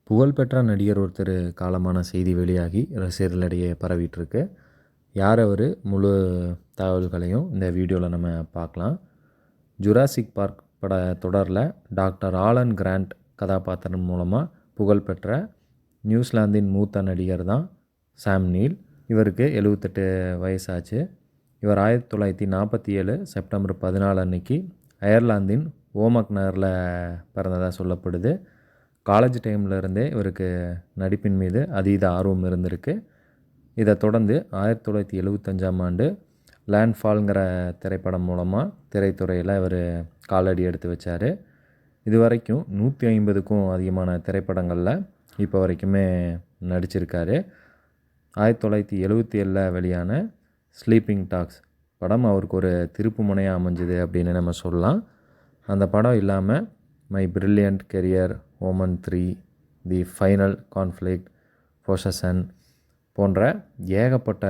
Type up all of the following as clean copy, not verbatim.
புகழ்பெற்ற நடிகர் ஒருத்தர் காலமான செய்தி வெளியாகி ரசிகர்களிடையே பரவிட்டுருக்கு. யார் அவர்? முழு தகவல்களையும் இந்த வீடியோவில் நம்ம பார்க்கலாம். ஜுராசிக் பார்க் பட தொடரில் டாக்டர் ஆலன் கிராண்ட் கதாபாத்திரம் மூலமாக புகழ்பெற்ற நியூசிலாந்தின் மூத்த நடிகர் தான் சாம் நீல். இவருக்கு 78 வயசாச்சு. இவர் 1947 செப்டம்பர் 14 அன்னைக்கு அயர்லாந்தின் ஓமக் நகரில் பிறந்ததாக சொல்லப்படுது. காலேஜ் டைமில் இருந்தே இவருக்கு நடிப்பின் மீது அதீத ஆர்வம் இருந்திருக்கு. இதை தொடர்ந்து 1975ஆம் ஆண்டு லேண்ட்ஃபால்ங்கிற திரைப்படம் மூலமாக திரைத்துறையில் இவர் காலடி எடுத்து வச்சார். இது வரைக்கும் 150க்கும் அதிகமான திரைப்படங்களில் இப்போ வரைக்குமே நடிச்சிருக்காரு. 1977 வெளியான ஸ்லீப்பிங் டாக்ஸ் படம் அவருக்கு ஒரு திருப்பு முனையாக அமைஞ்சுது அப்படின்னு நம்ம சொல்லலாம். அந்த படம் இல்லாமல் my brilliant career, Oman 3, the final conflict, possession போன்ற ஏகப்பட்ட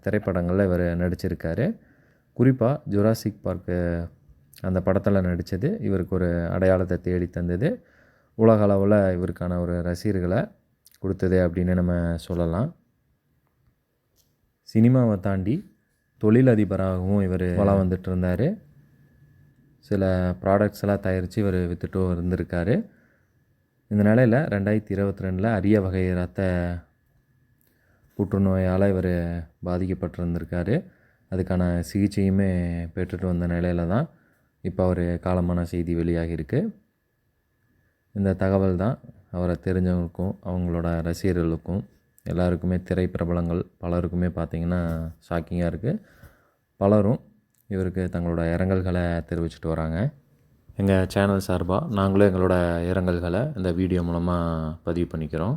திரைப்படங்களில் இவர் நடிச்சிருக்காரு. குறிப்பாக ஜுராசிக் பார்க்கு அந்த படத்தில் நடித்தது இவருக்கு ஒரு அடையாளத்தை தேடி தந்தது. உலக அளவில் இவருக்கான ஒரு ரசிகர்களை கொடுத்தது அப்படின்னு நம்ம சொல்லலாம். சினிமாவை தாண்டி தொழிலதிபராகவும் இவர் வளம் வந்துட்டு இருந்தார். சில ப்ராடக்ட்ஸ் எல்லாம் தயாரித்து இவர் விற்றுட்டும் இருந்திருக்காரு. இந்த நிலையில் 2022 அரிய வகை இரத்த புற்றுநோயால் இவர் பாதிக்கப்பட்டிருந்திருக்காரு. அதுக்கான சிகிச்சையுமே பெற்றுட்டு வந்த நிலையில் தான் இப்போ அவர் காலமான செய்தி வெளியாகியிருக்கு. இந்த தகவல் தான் அவரை தெரிஞ்சவங்களுக்கும் அவங்களோட ரசிகர்களுக்கும் எல்லாருக்குமே திரைப்பிரபலங்கள் பலருக்குமே பார்த்திங்கன்னா ஷாக்கிங்காக இருக்குது. பலரும் இவருக்கு தங்களோட இரங்கல்களை தெரிவிச்சிட்டு வராங்க. எங்கள் சேனல் சார்பாக நாங்களும் எங்களோட இரங்கல்களை இந்த வீடியோ மூலமாக பதிவு பண்ணிக்கிறோம்.